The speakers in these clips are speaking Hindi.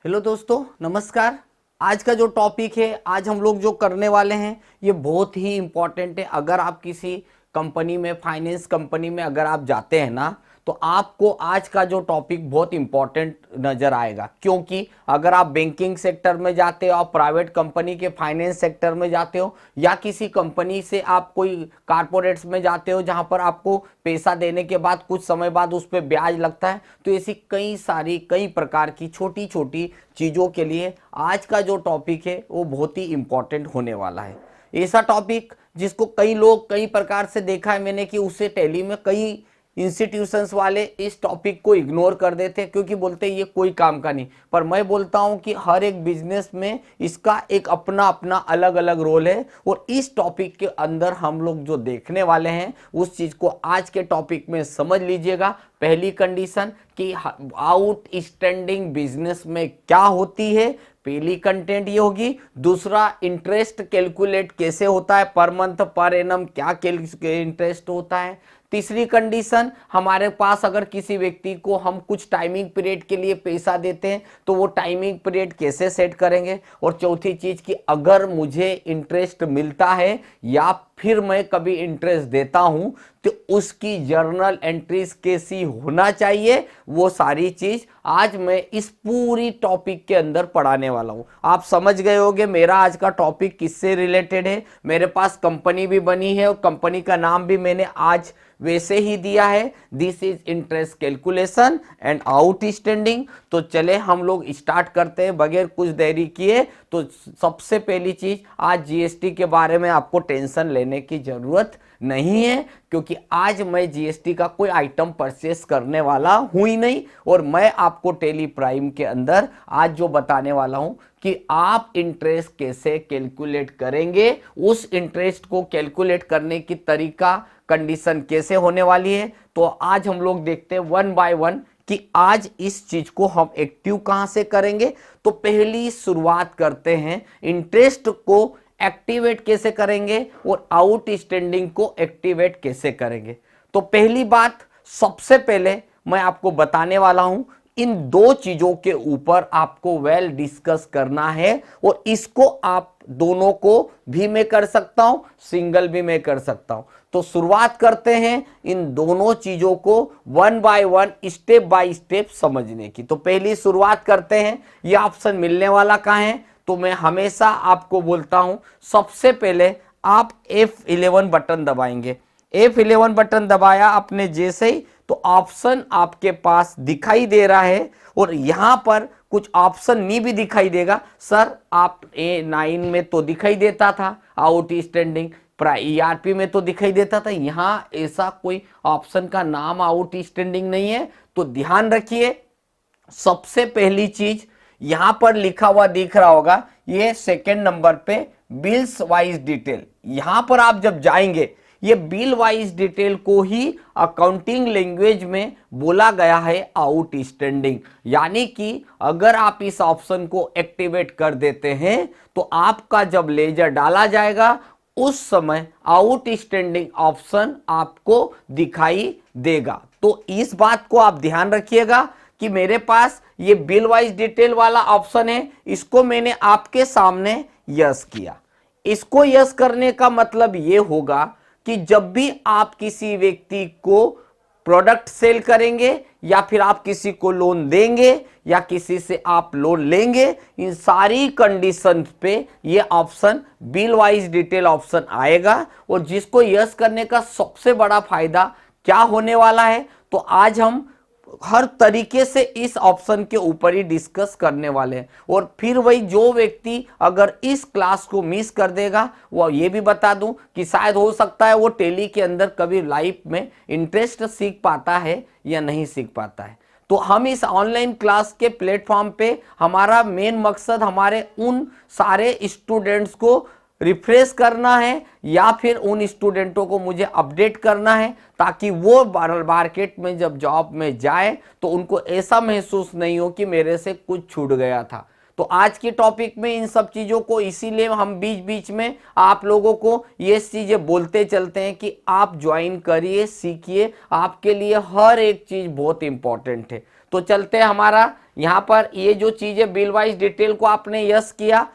हेलो दोस्तों, नमस्कार। आज का जो टॉपिक है, आज हम लोग जो करने वाले हैं ये बहुत ही इम्पोर्टेंट है। अगर आप किसी कंपनी में, फाइनेंस कंपनी में अगर आप जाते हैं ना, तो आपको आज का जो टॉपिक बहुत इम्पोर्टेंट नज़र आएगा। क्योंकि अगर आप बैंकिंग सेक्टर में जाते हो, आप प्राइवेट कंपनी के फाइनेंस सेक्टर में जाते हो, या किसी कंपनी से आप कोई कारपोरेट्स में जाते हो जहां पर आपको पैसा देने के बाद कुछ समय बाद उस पर ब्याज लगता है, तो ऐसी कई प्रकार की छोटी छोटी चीज़ों के लिए आज का जो टॉपिक है वो बहुत ही इम्पोर्टेंट होने वाला है। ऐसा टॉपिक जिसको कई लोग कई प्रकार से देखा है मैंने कि उससे टैली में कई इंस्टीट्यूशंस वाले इस टॉपिक को इग्नोर कर देते हैं, क्योंकि बोलते हैं ये कोई काम का नहीं। पर मैं बोलता हूं कि हर एक बिजनेस में इसका एक अपना अपना अलग अलग रोल है, और इस टॉपिक के अंदर हम लोग जो देखने वाले हैं उस चीज को आज के टॉपिक में समझ लीजिएगा। पहली कंडीशन कि आउटस्टैंडिंग बिजनेस में क्या होती है, पहली कंटेंट ये होगी। दूसरा, इंटरेस्ट कैलकुलेट कैसे होता है, पर मंथ पर एनम क्या इंटरेस्ट होता है। तीसरी कंडीशन, हमारे पास अगर किसी व्यक्ति को हम कुछ टाइमिंग पीरियड के लिए पैसा देते हैं तो वो टाइमिंग पीरियड कैसे सेट करेंगे। और चौथी चीज कि अगर मुझे इंटरेस्ट मिलता है या फिर मैं कभी इंटरेस्ट देता हूं तो उसकी जर्नल एंट्रीज कैसी होना चाहिए, वो सारी चीज आज मैं इस पूरी टॉपिक के अंदर पढ़ाने वाला हूं। आप समझ गए होंगे मेरा आज का टॉपिक किससे रिलेटेड है। मेरे पास कंपनी भी बनी है और कंपनी का नाम भी मैंने आज वैसे ही दिया है, this is interest calculation and outstanding. तो चले हम लोग स्टार्ट करते हैं बगैर कुछ देरी किए। तो सबसे पहली चीज, आज जीएसटी के बारे में आपको टेंशन लेने की जरूरत नहीं है, क्योंकि आज मैं जीएसटी का कोई आइटम परचेस करने वाला हूं ही नहीं। और मैं आपको टेली प्राइम के अंदर आज जो बताने वाला हूं कि आप इंटरेस्ट कैसे कैलकुलेट करेंगे, उस इंटरेस्ट को कैलकुलेट करने की तरीका, कंडीशन कैसे होने वाली है। तो आज हम लोग देखते हैं वन बाय वन कि आज इस चीज को हम एक्टिव कहां से करेंगे। तो पहली शुरुआत करते हैं, इंटरेस्ट को एक्टिवेट कैसे करेंगे और आउटस्टैंडिंग को एक्टिवेट कैसे करेंगे। तो पहली बात, सबसे पहले मैं आपको बताने वाला हूं, इन दो चीजों के ऊपर आपको वेल डिस्कस करना है। और इसको आप दोनों को भी मैं कर सकता हूं, सिंगल भी मैं कर सकता हूं। तो शुरुआत करते हैं इन दोनों चीजों को one by one, step by step समझने की। तो पहली शुरुआत करते हैं, यह ऑप्शन मिलने वाला कहां है। तो मैं हमेशा आपको बोलता हूं, सबसे पहले आप F11 बटन दबाएंगे। F11 बटन दबाया आपने जैसे ही, तो ऑप्शन आपके पास दिखाई दे रहा है। और यहां पर कुछ ऑप्शन नहीं भी दिखाई देगा। सर, आप A9 में तो दिखाई देता था आउटस्टैंडिंग, ईआरपी में तो दिखाई देता था, यहां ऐसा कोई ऑप्शन का नाम आउटस्टैंडिंग नहीं है। तो ध्यान रखिए, सबसे पहली चीज यहां पर लिखा हुआ दिख रहा होगा, ये सेकंड नंबर पे बिल्स वाइज डिटेल। यहां पर आप जब जाएंगे, ये बिल वाइज डिटेल को ही अकाउंटिंग लैंग्वेज में बोला गया है आउटस्टैंडिंग। यानी कि अगर आप इस ऑप्शन को एक्टिवेट कर देते हैं तो आपका जब लेजर डाला जाएगा उस समय आउटस्टैंडिंग ऑप्शन आपको दिखाई देगा। तो इस बात को आप ध्यान रखिएगा कि मेरे पास ये बिल वाइज डिटेल वाला ऑप्शन है, इसको मैंने आपके सामने यस किया। इसको यस करने का मतलब ये होगा कि जब भी आप किसी व्यक्ति को प्रोडक्ट सेल करेंगे, या फिर आप किसी को लोन देंगे, या किसी से आप लोन लेंगे, इन सारी कंडीशंस पे ये option bill wise detail option आएगा। और जिसको यस करने का सबसे बड़ा फायदा क्या होने वाला है, तो आज हम हर तरीके से इस ऑप्शन के ऊपर ही डिस्कस करने वाले हैं। और फिर वही जो व्यक्ति अगर इस क्लास को मिस कर देगा, वो ये भी बता दूं कि शायद हो सकता है वो टेली के अंदर कभी लाइफ में इंटरेस्ट सीख पाता है या नहीं सीख पाता है। तो हम इस ऑनलाइन क्लास के प्लेटफॉर्म पे, हमारा मेन मकसद हमारे उन सारे स्टूडेंट्स को रिफ्रेश करना है, या फिर उन स्टूडेंटों को मुझे अपडेट करना है, ताकि वो मार्केट में जब जॉब में जाए तो उनको ऐसा महसूस नहीं हो कि मेरे से कुछ छूट गया था। तो आज के टॉपिक में इन सब चीज़ों को इसीलिए हम बीच बीच में आप लोगों को ये चीज़ें बोलते चलते हैं कि आप ज्वाइन करिए, सीखिए, आपके लिए हर एक चीज़ बहुत इंपॉर्टेंट है। तो चलते हैं हमारा यहाँ पर ये जो चीजें बिल वाइज डिटेल को आपने यस किया।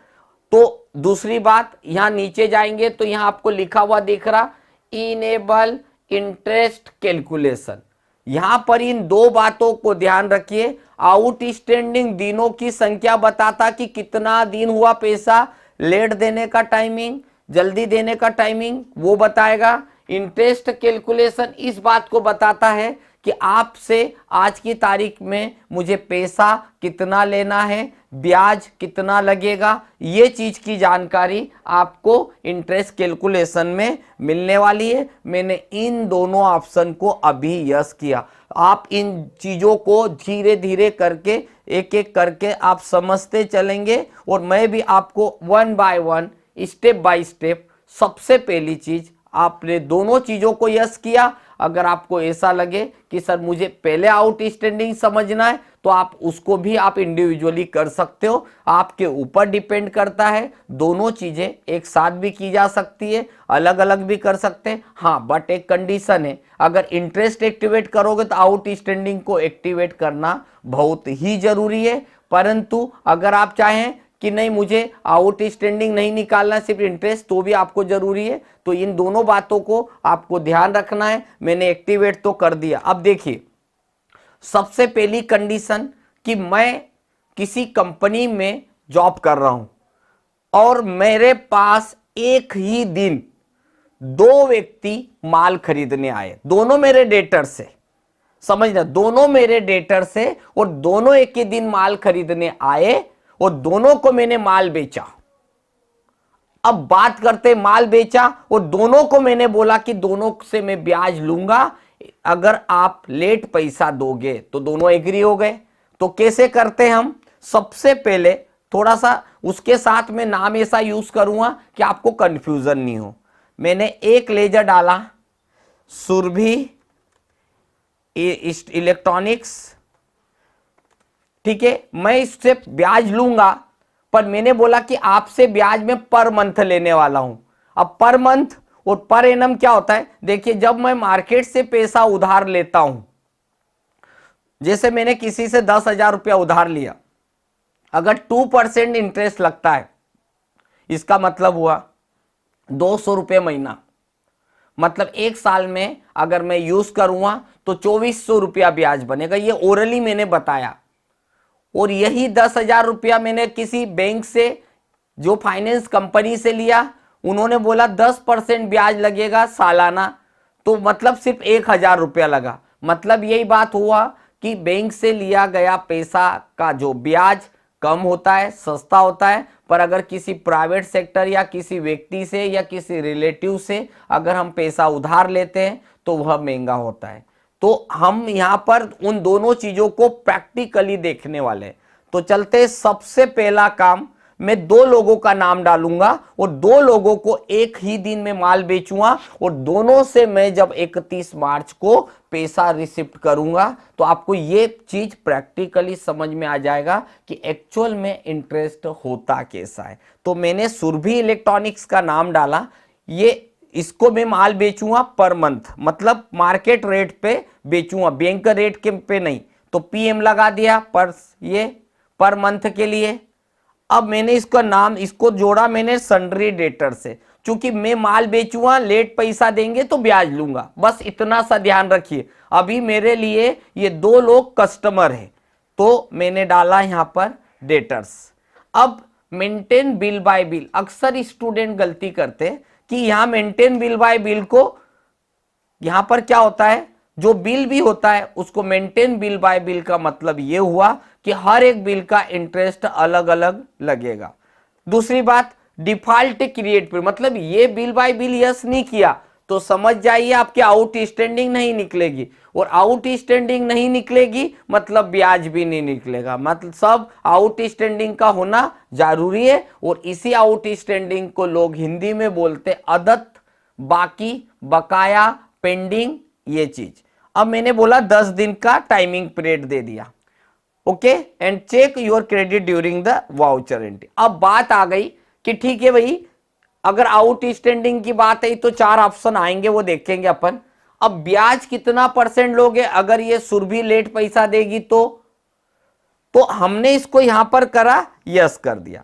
तो दूसरी बात यहाँ नीचे जाएंगे तो यहाँ आपको लिखा हुआ दिख रहा इनेबल इंटरेस्ट कैलकुलेशन। यहां पर इन दो बातों को ध्यान रखिए। आउटस्टैंडिंग दिनों की संख्या बताता कि कितना दिन हुआ पैसा, लेट देने का टाइमिंग, जल्दी देने का टाइमिंग वो बताएगा। इंटरेस्ट कैलकुलेशन इस बात को बताता है कि आपसे आज की तारीख में मुझे पैसा कितना लेना है, ब्याज कितना लगेगा, ये चीज की जानकारी आपको इंटरेस्ट कैलकुलेशन में मिलने वाली है। मैंने इन दोनों ऑप्शन को अभी यस किया। आप इन चीजों को धीरे धीरे करके एक एक करके आप समझते चलेंगे और मैं भी आपको one by one step by step. सबसे पहली चीज आपने दोनों चीजों को यस किया। अगर आपको ऐसा लगे कि सर मुझे पहले आउटस्टैंडिंग समझना है तो आप उसको भी आप इंडिविजुअली कर सकते हो, आपके ऊपर डिपेंड करता है। दोनों चीजें एक साथ भी की जा सकती है, अलग अलग भी कर सकते हैं। हाँ, बट एक कंडीशन है, अगर इंटरेस्ट एक्टिवेट करोगे तो आउटस्टैंडिंग को एक्टिवेट करना बहुत ही जरूरी है। परंतु अगर आप चाहें कि नहीं मुझे आउटस्टैंडिंग नहीं निकालना, सिर्फ इंटरेस्ट, तो भी आपको जरूरी है। तो इन दोनों बातों को आपको ध्यान रखना है। मैंने एक्टिवेट तो कर दिया। अब देखिए, सबसे पहली कंडीशन कि मैं किसी कंपनी में जॉब कर रहा हूं और मेरे पास एक ही दिन दो व्यक्ति माल खरीदने आए, दोनों मेरे डेटर से, समझना, दोनों मेरे डेटर से, और दोनों एक ही दिन माल खरीदने आए और दोनों को मैंने माल बेचा। अब बात करते, माल बेचा और दोनों को मैंने बोला कि दोनों से मैं ब्याज लूंगा अगर आप लेट पैसा दोगे, तो दोनों एग्री हो गए। तो कैसे करते हैं हम? सबसे पहले थोड़ा सा उसके साथ में नाम ऐसा यूज करूंगा कि आपको कंफ्यूजन नहीं हो। मैंने एक लेजर डाला, सुरभि इलेक्ट्रॉनिक्स, ठीक है, मैं इससे ब्याज लूंगा, पर मैंने बोला कि आपसे ब्याज में पर मंथ लेने वाला हूं। अब पर मंथ और पर एनम क्या होता है? देखिए, जब मैं मार्केट से पैसा उधार लेता हूं, जैसे मैंने किसी से 10,000 रुपया उधार लिया, अगर 2% इंटरेस्ट लगता है, इसका मतलब हुआ 200 रुपये महीना, मतलब एक साल में अगर मैं यूज करूंगा तो 2400 रुपया ब्याज बनेगा। ये ओरली मैंने बताया। और यही 10,000 रुपया मैंने किसी बैंक से, जो फाइनेंस कंपनी से लिया, उन्होंने बोला 10% ब्याज लगेगा सालाना, तो मतलब सिर्फ 1,000 रुपया लगा। मतलब यही बात हुआ कि बैंक से लिया गया पैसा का जो ब्याज कम होता है, सस्ता होता है, पर अगर किसी प्राइवेट सेक्टर या किसी व्यक्ति से या किसी रिलेटिव से अगर हम पैसा उधार लेते हैं तो वह महंगा होता है। तो हम यहां पर उन दोनों चीजों को प्रैक्टिकली देखने वाले हैं। तो चलते, सबसे पहला काम, मैं दो लोगों का नाम डालूंगा और दो लोगों को एक ही दिन में माल बेचूंगा और दोनों से मैं जब 31 मार्च को पैसा रिसिप्ट करूंगा तो आपको ये चीज प्रैक्टिकली समझ में आ जाएगा कि एक्चुअल में इंटरेस्ट होता कैसा है। तो मैंने सुरभि इलेक्ट्रॉनिक्स का नाम डाला, ये इसको मैं माल बेचूंगा पर मंथ, मतलब मार्केट रेट पे बेचूंगा, बैंक रेट के पे नहीं। तो पीएम लगा दिया पर, ये पर मंथ के लिए। अब मैंने इसका नाम, इसको जोड़ा मैंने सन्ड्री डेटर से, क्योंकि मैं माल बेचूंगा, लेट पैसा देंगे तो ब्याज लूंगा। बस इतना सा ध्यान रखिए। अभी मेरे लिए ये दो लोग कस्टमर है, तो मैंने डाला यहां पर डेटर्स। अब मेंटेन बिल बाय बिल, अक्सर स्टूडेंट गलती करते हैं कि यहां मेंटेन बिल बाय बिल को, यहां पर क्या होता है, जो बिल भी होता है उसको मेंटेन बिल बाय बिल का मतलब यह हुआ कि हर एक बिल का इंटरेस्ट अलग अलग लगेगा। दूसरी बात, डिफॉल्ट क्रिएट पर, मतलब ये बिल बाय बिल यस नहीं किया तो समझ जाइए आपके आउटस्टैंडिंग नहीं निकलेगी, और आउटस्टैंडिंग नहीं निकलेगी मतलब ब्याज भी नहीं निकलेगा। मतलब सब आउटस्टैंडिंग का होना जरूरी है। और इसी आउटस्टैंडिंग को लोग हिंदी में बोलते अदत, बाकी, बकाया, पेंडिंग, ये चीज। अब मैंने बोला 10 दिन का टाइमिंग पीरियड दे दिया, okay, and check your credit during the voucher entry. अब बात आ गई कि ठीक है भाई, अगर आउटस्टैंडिंग की बात है तो 4 ऑप्शन आएंगे, वो देखेंगे अपन। अब ब्याज कितना % लोगे? अगर ये सुरभि लेट पैसा देगी तो तो हमने इसको यहां पर करा, यस कर दिया।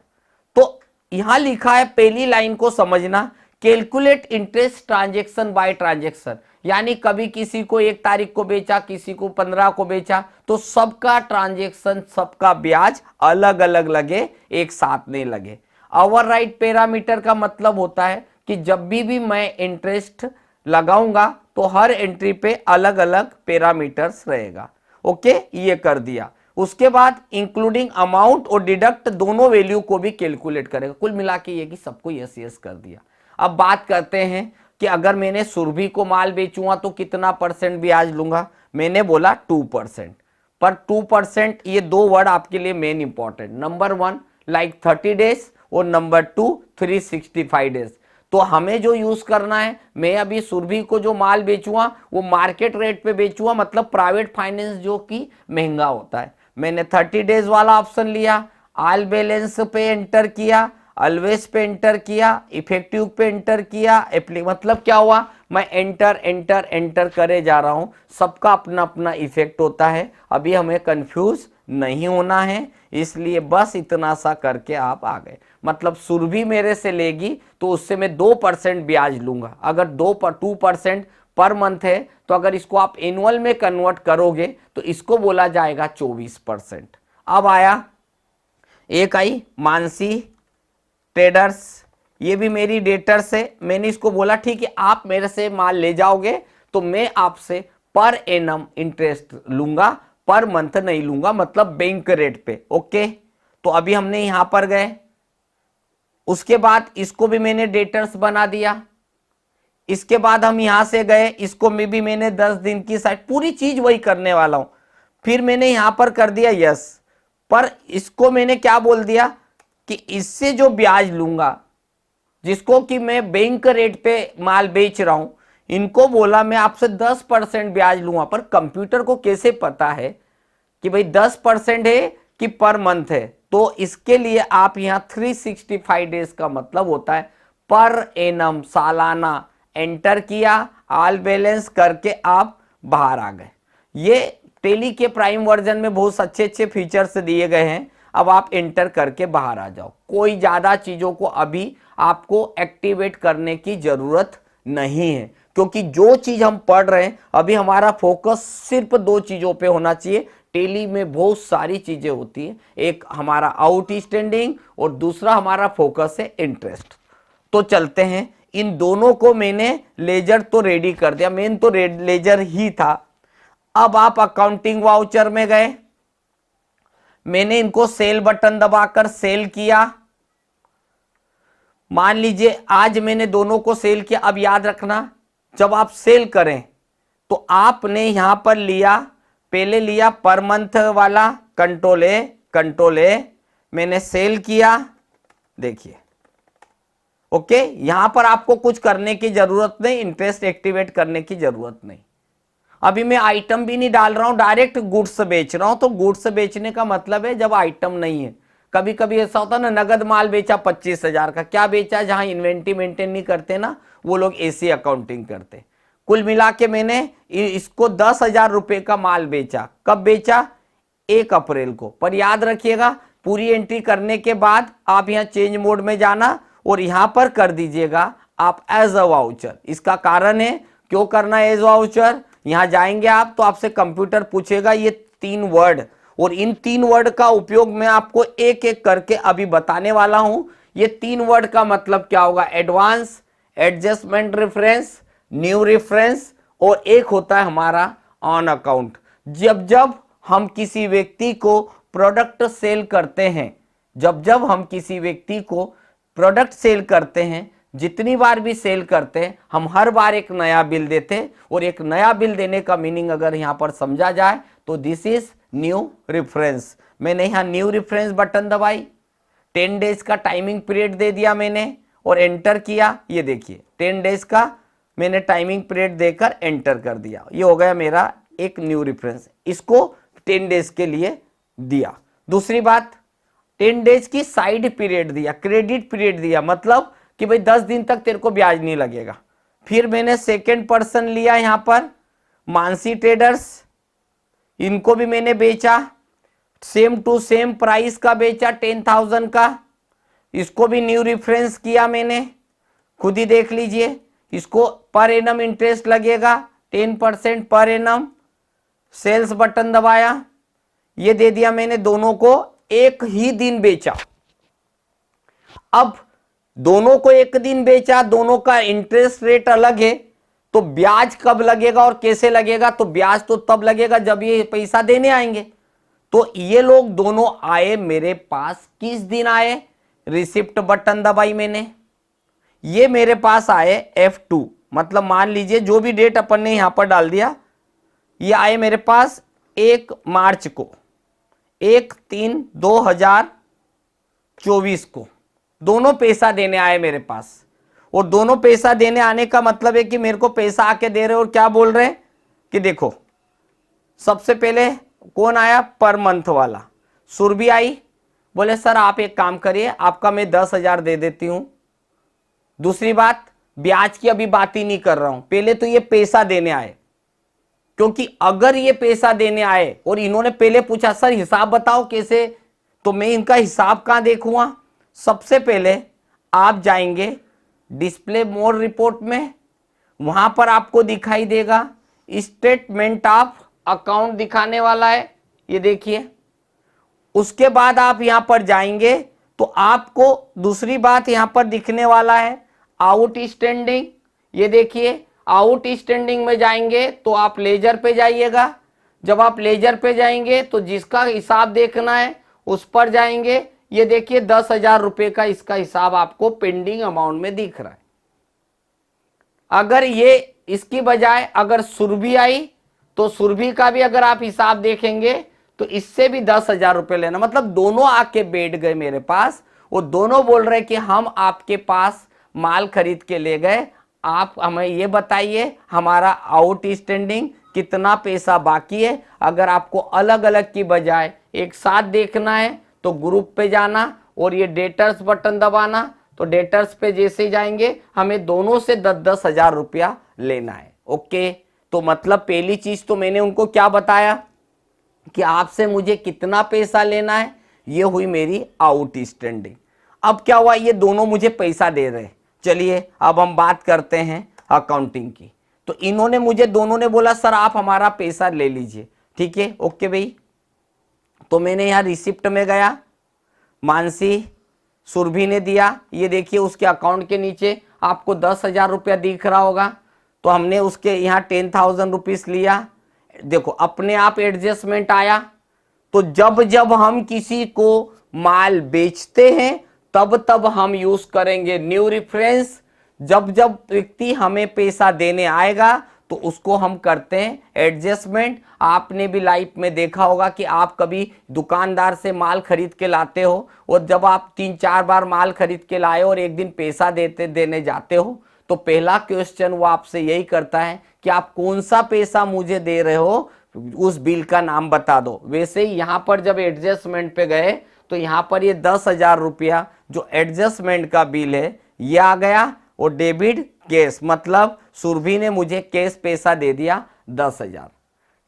तो यहां लिखा है पहली लाइन को समझना, calculate interest transaction by transaction, यानी कभी किसी को 1 तारीख को बेचा, किसी को 15 को बेचा, तो सबका ट्रांजेक्शन, सबका ब्याज अलग अलग लगे, एक साथ नहीं लगे। ओवरराइड पैरामीटर का मतलब होता है कि जब भी मैं इंटरेस्ट लगाऊंगा तो हर एंट्री पे अलग अलग पैरामीटर्स रहेगा। ओके, ये कर दिया। उसके बाद इंक्लूडिंग अमाउंट और डिडक्ट दोनों वैल्यू को भी कैलकुलेट करेगा। कुल मिला के ये कि सबको यस यस कर दिया। अब बात करते हैं कि अगर मैंने सुरभि को माल बेचूंगा तो कितना % ब्याज लूंगा। मैंने बोला 2%, पर 2% ये 2 वर्ड आपके लिए main important, number 1 like 30 days और नंबर 2 365 डेज। तो हमें जो यूज करना है, मैं अभी सुरभि को जो माल बेचूंगा वो मार्केट रेट पे बेचूंगा, मतलब प्राइवेट फाइनेंस जो कि महंगा होता है। मैंने 30 डेज वाला ऑप्शन लिया, ऑल बैलेंस पे एंटर किया, ऑलवेज पे एंटर किया, इफेक्टिव पे एंटर किया, मतलब क्या हुआ, मैं एंटर एंटर एंटर करे जा रहा हूं। सबका अपना अपना इफेक्ट होता है, अभी हमें कंफ्यूज नहीं होना है, इसलिए बस इतना सा करके आप आ गए। मतलब सुरभि मेरे से लेगी तो उससे मैं 2% ब्याज लूंगा। अगर 2% पर मंथ है तो अगर इसको आप एनुअल में कन्वर्ट करोगे तो इसको बोला जाएगा 24%। अब आया, एक आई मानसी ट्रेडर्स, ये भी मेरी डेटर्स है। मैंने इसको बोला ठीक है, आप मेरे से माल ले जाओगे तो मैं आपसे पर एनम इंटरेस्ट लूंगा, पर मंथ नहीं लूंगा, मतलब बैंक रेट पे। ओके, तो अभी हमने यहां पर गए, उसके बाद इसको भी मैंने डेटर्स बना दिया। इसके बाद हम यहां से गए, इसको में भी मैंने 10 दिन की साइड, पूरी चीज वही करने वाला हूं। फिर मैंने यहां पर कर दिया यस, पर इसको मैंने क्या बोल दिया कि इससे जो ब्याज लूंगा, जिसको कि मैं बैंक रेट पे माल बेच रहा हूं, इनको बोला मैं आपसे 10% ब्याज लूंगा। पर कंप्यूटर को कैसे पता है कि भाई 10% है कि पर मंथ है? तो इसके लिए आप यहां 365 डेज का मतलब होता है पर एनम, सालाना। एंटर किया, ऑल बैलेंस करके आप बाहर आ गए। ये टेली के प्राइम वर्जन में बहुत अच्छे अच्छे फीचर्स दिए गए हैं। अब आप एंटर करके बाहर आ जाओ, कोई ज्यादा चीजों को अभी आपको एक्टिवेट करने की जरूरत नहीं है, क्योंकि जो चीज हम पढ़ रहे हैं अभी हमारा फोकस सिर्फ 2 चीजों पे होना चाहिए। टेली में बहुत सारी चीजें होती है, एक हमारा आउटस्टैंडिंग और दूसरा हमारा फोकस है इंटरेस्ट। तो चलते हैं, इन दोनों को मैंने लेजर तो रेडी कर दिया, मेन तो लेजर ही था। अब आप अकाउंटिंग वाउचर में गए, मैंने इनको सेल बटन दबाकर सेल किया। मान लीजिए आज मैंने दोनों को सेल किया। अब याद रखना, जब आप सेल करें तो आपने यहां पर लिया, पहले लिया पर मंथ वाला, कंट्रोल ए, मैंने सेल किया। देखिए, ओके, यहां पर आपको कुछ करने की जरूरत नहीं, इंटरेस्ट एक्टिवेट करने की जरूरत नहीं। अभी मैं आइटम भी नहीं डाल रहा हूं, डायरेक्ट गुड्स बेच रहा हूं। तो गुड्स बेचने का मतलब है जब आइटम नहीं है। कभी कभी ऐसा होता है ना, नगद माल बेचा 25,000 का, क्या बेचा? जहां इन्वेंट्री मेंटेन नहीं करते ना, वो लोग ऐसी अकाउंटिंग करते। कुल मिला के मैंने इसको 10,000 रुपए का माल बेचा। कब बेचा? 1 अप्रैल को। पर याद रखिएगा, पूरी एंट्री करने के बाद आप यहां चेंज मोड में जाना और यहां पर कर दीजिएगा आप एज अ वाउचर। इसका कारण है, क्यों करना एज वाउचर? यहां जाएंगे आप तो आपसे कंप्यूटर पूछेगा ये 3 वर्ड, और इन 3 वर्ड का उपयोग मैं आपको एक एक करके अभी बताने वाला हूं। ये 3 वर्ड का मतलब क्या होगा? Advance, adjustment reference, new reference, और एक होता है हमारा ऑन अकाउंट। जब जब हम किसी व्यक्ति को प्रोडक्ट सेल करते हैं, जब हम किसी व्यक्ति को प्रोडक्ट सेल करते हैं, जितनी बार भी सेल करते हैं, हम हर बार एक नया बिल देते हैं। और एक नया बिल देने का मीनिंग अगर यहां पर समझा जाए तो दिस इज न्यू रेफरेंस। मैंने यहां न्यू रेफरेंस बटन दबाई, 10 डेज का टाइमिंग पीरियड दे दिया मैंने और एंटर किया। ये देखिए 10 डेज का मैंने टाइमिंग पीरियड देकर एंटर कर दिया। ये हो गया मेरा एक न्यू रेफरेंस, इसको 10 डेज के लिए दिया। दूसरी बात, 10 डेज की साइड पीरियड दिया, क्रेडिट पीरियड दिया, मतलब कि भाई 10 दिन तक तेरे को ब्याज नहीं लगेगा। फिर मैंने सेकेंड पर्सन लिया, यहां पर मानसी ट्रेडर्स, इनको भी मैंने बेचा। सेम टू सेम प्राइस का बेचा 10,000 का, इसको भी न्यू रेफरेंस किया मैंने, खुद ही देख लीजिए। इसको पर एनम इंटरेस्ट लगेगा 10% पर एनम, सेल्स बटन दबाया, ये दे दिया मैंने, दोनों को एक ही दिन बेचा। अब दोनों को एक दिन बेचा, दोनों का इंटरेस्ट रेट अलग है, तो ब्याज कब लगेगा और कैसे लगेगा? तो ब्याज तो तब लगेगा जब ये पैसा देने आएंगे। तो ये लोग दोनों आए मेरे पास, किस दिन आए? रिसिप्ट बटन दबाई मैंने, ये मेरे पास आए F2, मतलब मान लीजिए जो भी डेट अपन ने यहां पर डाल दिया, ये आए मेरे पास 1 मार्च को, 1/3/2024 को, दोनों पैसा देने आए मेरे पास। और दोनों पैसा देने आने का मतलब है कि मेरे को पैसा आके दे रहे और क्या बोल रहे हैं कि देखो, सबसे पहले कौन आया? पर मंथ वाला सुरभि आई, बोले सर आप एक काम करिए, आपका मैं 10,000 दे देती हूं। दूसरी बात, ब्याज की अभी बात ही नहीं कर रहा हूं, पहले तो ये पैसा देने आए, क्योंकि अगर ये पैसा देने आए और इन्होंने पहले पूछा सर हिसाब बताओ कैसे, तो मैं इनका हिसाब कहां देखूंगा? सबसे पहले आप जाएंगे डिस्प्ले मोर रिपोर्ट में, वहां पर आपको दिखाई देगा स्टेटमेंट ऑफ अकाउंट दिखाने वाला है, ये देखिए। उसके बाद आप यहां पर जाएंगे तो आपको दूसरी बात यहां पर दिखने वाला है आउट स्टैंडिंग, ये देखिए। आउट स्टैंडिंग में जाएंगे तो आप लेजर पे जाइएगा, जब आप लेजर पे जाएंगे तो जिसका हिसाब देखना है उस पर जाएंगे, ये देखिए 10,000 रुपए का इसका हिसाब आपको पेंडिंग अमाउंट में दिख रहा है। अगर ये इसकी बजाय अगर सुरभि आई तो सुरभि का भी अगर आप हिसाब देखेंगे तो इससे भी 10,000 रुपए लेना, मतलब दोनों आके बैठ गए मेरे पास, वो दोनों बोल रहे कि हम आपके पास माल खरीद के ले गए, आप हमें ये बताइए हमारा आउट स्टैंडिंग कितना पैसा बाकी है। अगर आपको अलग अलग की बजाय एक साथ देखना है तो ग्रुप पे जाना और ये डेटर्स बटन दबाना, तो डेटर्स पे जैसे जाएंगे हमें दोनों से 10-10 हजार रुपया लेना है। ओके, तो मतलब पहली चीज तो मैंने उनको क्या बताया कि आपसे मुझे कितना पैसा लेना है, ये हुई मेरी आउट स्टैंडिंग। अब क्या हुआ, ये दोनों मुझे पैसा दे रहे। चलिए अब हम बात करते हैं अकाउंटिंग की। तो इन्होंने मुझे दोनों ने बोला सर आप हमारा पैसा ले लीजिए, ठीक है ओके भाई। तो मैंने यहाँ रिसिप्ट में गया, मानसी सुरभि ने दिया, ये देखिए उसके अकाउंट के नीचे आपको 10,000 रुपया दिख रहा होगा, तो हमने उसके यहाँ 10,000 रुपीज लिया। देखो अपने आप एडजस्टमेंट आया। तो जब जब हम किसी को माल बेचते हैं तब तब हम यूज करेंगे न्यू रेफरेंस। जब जब व्यक्ति हमें पैसा देने आएगा तो उसको हम करते हैं एडजस्टमेंट। आपने भी लाइफ में देखा होगा कि आप कभी दुकानदार से माल खरीद के लाते हो और जब आप 3-4 बार माल खरीद के लाए और एक दिन पैसा देने जाते हो तो पहला क्वेश्चन वो आपसे यही करता है कि आप कौन सा पैसा मुझे दे रहे हो, उस बिल का नाम बता दो। वैसे ही यहाँ पर जब एडजस्टमेंट पे गए तो यहाँ पर ये 10,000 रुपया जो एडजस्टमेंट का बिल है ये आ गया और डेबिट कैश, मतलब सुरभि ने मुझे कैश पैसा दे दिया 10,000।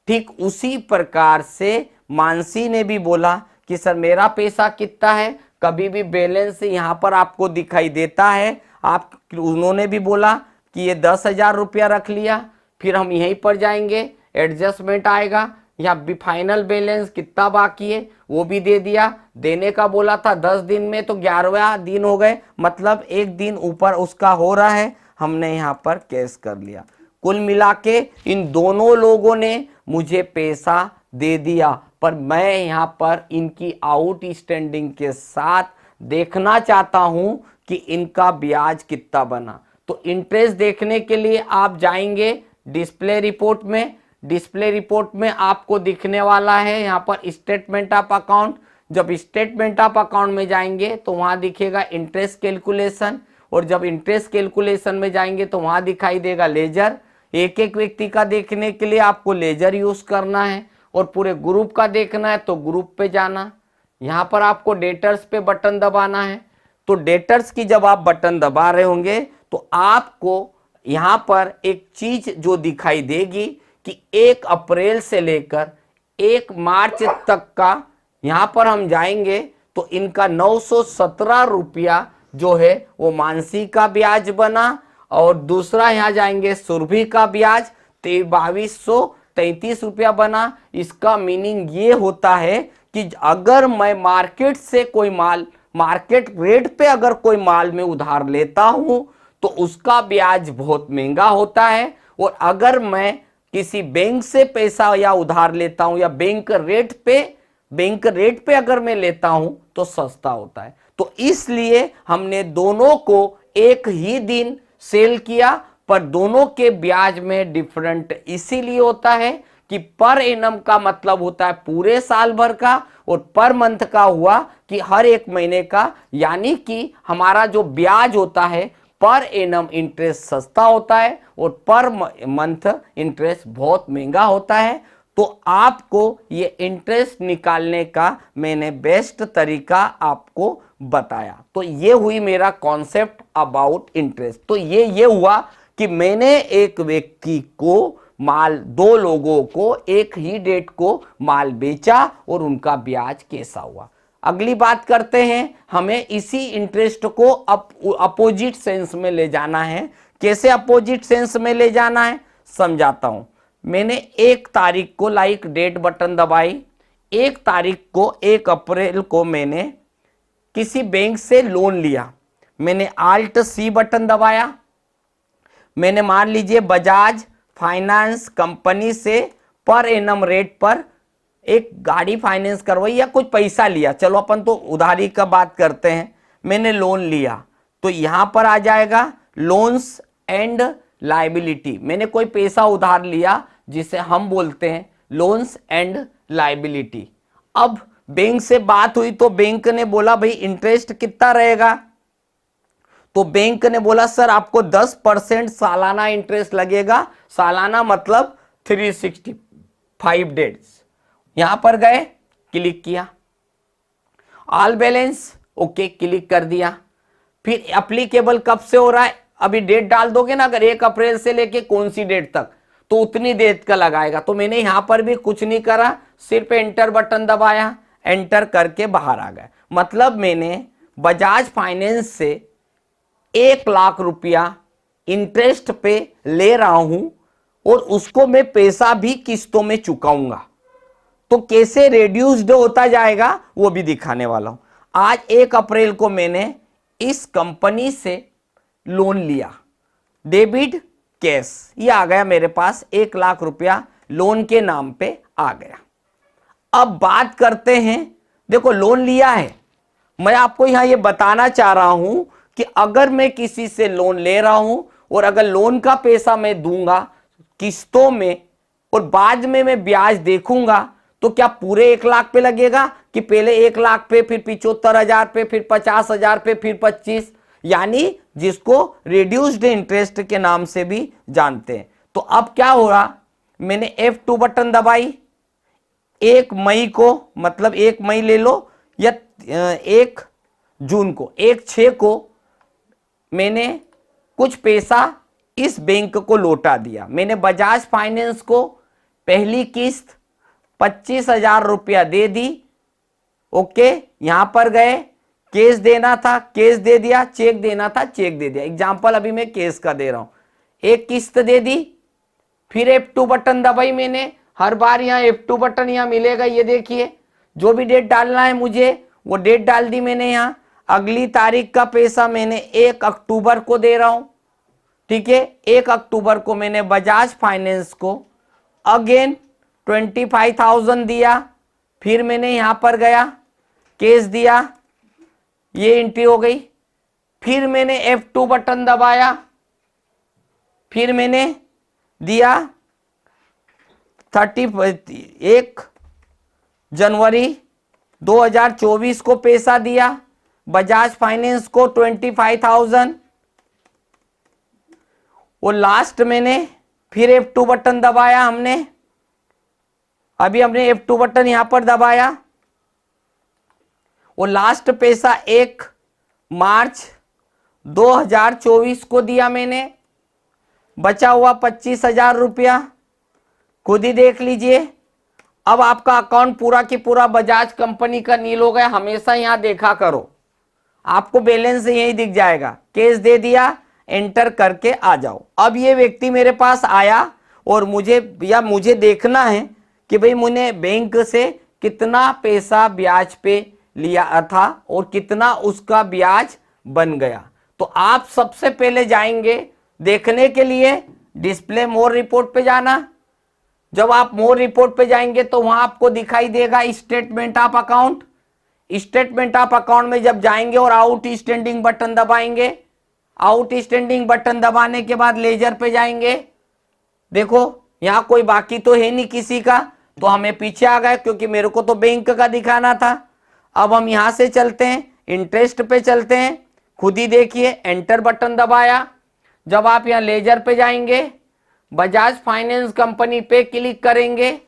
ठीक उसी प्रकार से मानसी ने भी बोला कि सर मेरा पैसा कितना है, कभी भी बैलेंस यहाँ पर आपको दिखाई देता है। आप उन्होंने भी बोला कि ये 10,000 रुपया रख लिया। फिर हम यहीं पर जाएंगे, एडजस्टमेंट आएगा, यहाँ भी फाइनल बैलेंस कितना बाकी है वो भी दे दिया। देने का बोला था 10 दिन में, तो 11वां दिन हो गए, मतलब एक दिन ऊपर उसका हो रहा है, हमने यहाँ पर कैश कर लिया। कुल मिला के इन दोनों लोगों ने मुझे पैसा दे दिया, पर मैं यहाँ पर इनकी आउट स्टैंडिंग के साथ देखना चाहता हूं कि इनका ब्याज कितना बना। तो इंटरेस्ट देखने के लिए आप जाएंगे डिस्प्ले रिपोर्ट में। डिस्प्ले रिपोर्ट में आपको दिखने वाला है यहाँ पर स्टेटमेंट ऑफ अकाउंट। जब स्टेटमेंट ऑफ अकाउंट में जाएंगे तो वहां दिखेगा इंटरेस्ट कैलकुलेशन, और जब इंटरेस्ट कैलकुलेशन में जाएंगे तो वहां दिखाई देगा लेजर। एक एक व्यक्ति का देखने के लिए आपको लेजर यूज करना है, और पूरे ग्रुप का देखना है तो ग्रुप पे जाना। यहाँ पर आपको डेटर्स पे बटन दबाना है। तो डेटर्स की जब आप बटन दबा रहे होंगे तो आपको यहाँ पर एक चीज जो दिखाई देगी कि 1 अप्रैल से लेकर 1 मार्च तक का यहां पर हम जाएंगे तो इनका 917 रुपया जो है वो मानसी का ब्याज बना, और दूसरा यहां जाएंगे सुरभि का ब्याज 2233 रुपया बना। इसका मीनिंग ये होता है कि अगर मैं मार्केट से कोई माल, मार्केट रेट पे अगर कोई माल में उधार लेता हूं तो उसका ब्याज बहुत महंगा होता है, और अगर मैं किसी बैंक से पैसा या उधार लेता हूं या बैंक रेट पे अगर मैं लेता हूं तो सस्ता होता है। तो इसलिए हमने दोनों को एक ही दिन सेल किया, पर दोनों के ब्याज में डिफरेंट इसीलिए होता है कि पर एनम का मतलब होता है पूरे साल भर का, और पर मंथ का हुआ कि हर एक महीने का, यानी कि हमारा जो ब्याज होता है पर एनम इंटरेस्ट सस्ता होता है और पर मंथ इंटरेस्ट बहुत महंगा होता है। तो आपको ये इंटरेस्ट निकालने का मैंने बेस्ट तरीका आपको बताया। तो ये हुई मेरा कॉन्सेप्ट अबाउट इंटरेस्ट। तो ये हुआ कि मैंने एक व्यक्ति को माल, दो लोगों को एक ही डेट को माल बेचा और उनका ब्याज कैसा हुआ। अगली बात करते हैं, हमें इसी इंटरेस्ट को अपोजिट सेंस में ले जाना है। कैसे अपोजिट सेंस में ले जाना है समझाता हूं। मैंने 1 तारीख को लाइक डेट बटन दबाई, 1 तारीख को 1 अप्रैल को मैंने किसी बैंक से लोन लिया। मैंने आल्ट सी बटन दबाया, मैंने मान लीजिए बजाज फाइनेंस कंपनी से पर एनम रेट पर एक गाड़ी फाइनेंस करवाई या कुछ पैसा लिया, चलो अपन तो उधारी का बात करते हैं। मैंने लोन लिया तो यहां पर आ जाएगा लोन्स एंड लायबिलिटी। मैंने कोई पैसा उधार लिया जिसे हम बोलते हैं लोन्स एंड लायबिलिटी। अब बैंक से बात हुई तो बैंक ने बोला भाई इंटरेस्ट कितना रहेगा, तो बैंक ने बोला सर आपको 10% सालाना इंटरेस्ट लगेगा। सालाना मतलब 365 डेज। यहां पर गए, क्लिक किया, ऑल बैलेंस ओके क्लिक कर दिया। फिर एप्लीकेबल कब से हो रहा है, अभी डेट डाल दोगे ना, अगर 1 अप्रैल से लेके कौन सी डेट तक, तो उतनी डेट का लगाएगा। तो मैंने यहां पर भी कुछ नहीं करा, सिर्फ एंटर बटन दबाया, एंटर करके बाहर आ गया। मतलब मैंने बजाज फाइनेंस से 1 लाख रुपया इंटरेस्ट पे ले रहा हूं और उसको मैं पैसा भी किस्तों में चुकाऊंगा। तो कैसे रेड्यूस्ड होता जाएगा वो भी दिखाने वाला हूं। आज 1 अप्रैल को मैंने इस कंपनी से लोन लिया, डेबिट कैश, ये आ गया मेरे पास, 1 लाख रुपया लोन के नाम पे आ गया। अब बात करते हैं, देखो लोन लिया है, मैं आपको यहां ये बताना चाह रहा हूं कि अगर मैं किसी से लोन ले रहा हूं और अगर लोन का पैसा मैं दूंगा किस्तों में और बाद में मैं ब्याज देखूंगा, तो क्या पूरे 1 लाख पे लगेगा कि पहले 1 लाख पे, फिर 75,000 पे, फिर 50,000 पे, फिर 25, यानी जिसको रिड्यूस्ड इंटरेस्ट के नाम से भी जानते हैं। तो अब क्या हो रहा, मैंने F2 बटन दबाई, 1 मई को, मतलब 1 मई ले लो या 1 जून को, 1/6 को मैंने कुछ पैसा इस बैंक को लौटा दिया। मैंने बजाज फाइनेंस को पहली किस्त 25,000 रुपया दे दी। ओके, यहां पर गए, केस देना था केस दे दिया, चेक देना था चेक दे दिया। एग्जाम्पल अभी मैं केस का दे रहा हूं, 1 किस्त दे दी, फिर F2 बटन दबाई मैंने। हर बार यहाँ F2 बटन यहाँ मिलेगा, ये देखिए, जो भी डेट डालना है मुझे वो डेट डाल दी मैंने। यहाँ अगली तारीख का पैसा मैंने 1 अक्टूबर को दे रहा हूं, ठीक है। 1 अक्टूबर को मैंने बजाज फाइनेंस को अगेन 25,000 दिया, फिर मैंने यहां पर गया, केस दिया, ये एंट्री हो गई। फिर मैंने F2 बटन दबाया, फिर मैंने दिया 1 जनवरी 2024 को पैसा दिया, बजाज फाइनेंस को 25,000, और लास्ट मैंने फिर F2 बटन दबाया हमने, अभी हमने F2 बटन यहां पर दबाया, और लास्ट पैसा 1 मार्च 2024 को दिया मैंने, बचा हुआ 25,000 रुपया, खुद ही देख लीजिए। अब आपका अकाउंट पूरा की पूरा बजाज कंपनी का नील हो गया। हमेशा यहां देखा करो, आपको बैलेंस यही दिख जाएगा। केस दे दिया, एंटर करके आ जाओ। अब ये व्यक्ति मेरे पास आया और मुझे देखना है कि भाई मुझे बैंक से कितना पैसा ब्याज पे लिया था और कितना उसका ब्याज बन गया। तो आप सबसे पहले जाएंगे देखने के लिए डिस्प्ले मोर रिपोर्ट पे जाना। जब आप मोर रिपोर्ट पे जाएंगे तो वहां आपको दिखाई देगा statement of account. Statement of account में जब जाएंगे और आउट स्टैंडिंग बटन दबाएंगे, आउट स्टैंडिंग बटन दबाने के बाद लेजर पे जाएंगे। देखो यहां कोई बाकी तो है नहीं किसी का, तो हमें पीछे आ गए क्योंकि मेरे को तो बैंक का दिखाना था। अब हम यहां से चलते हैं, इंटरेस्ट पे चलते हैं। खुद ही देखिए, एंटर बटन दबाया। जब आप यहां लेजर पे जाएंगे, बजाज फाइनेंस कंपनी पे क्लिक करेंगे।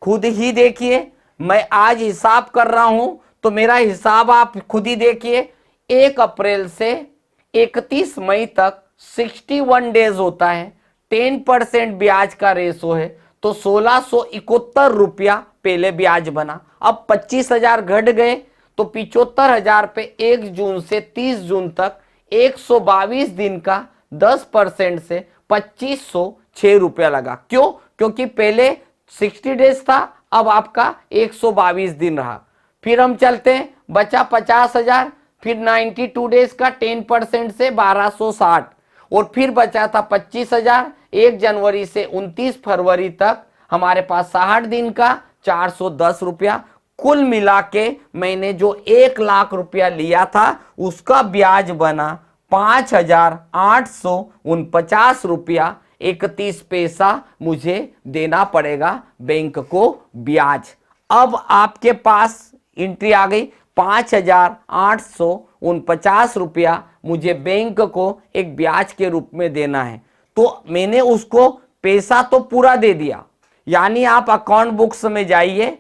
खुद ही देखिए, मैं आज हिसाब कर रहा हूं तो मेरा हिसाब आप खुद ही देखिए। 1 अप्रैल से 31 मई तक 61 डेज होता है। 10% ब्याज का रेशो है, तो 1671 रुपया पहले ब्याज बना। अब 25,000 घट गए तो 75,000 पे 1 जून से 30 जून तक 122 दिन का 10% से 2506 रुपया लगा। क्यों? क्योंकि पहले 60 डेज था, अब आपका 122 दिन रहा। फिर हम चलते हैं, बचा 50,000, फिर 92 डेज का 10% से 1260, और फिर बचा था 25,000 1 जनवरी से 29 फरवरी तक हमारे पास 60 दिन का 410 रुपया। कुल मिला के मैंने जो 1 लाख रुपया लिया था उसका ब्याज बना 5,849 रुपया 31 पैसा मुझे देना पड़ेगा बैंक को ब्याज। अब आपके पास एंट्री आ गई 5,849 रुपया मुझे बैंक को एक ब्याज के रूप में देना है। तो मैंने उसको पैसा तो पूरा दे दिया। यानी आप अकाउंट बुक्स में जाइए,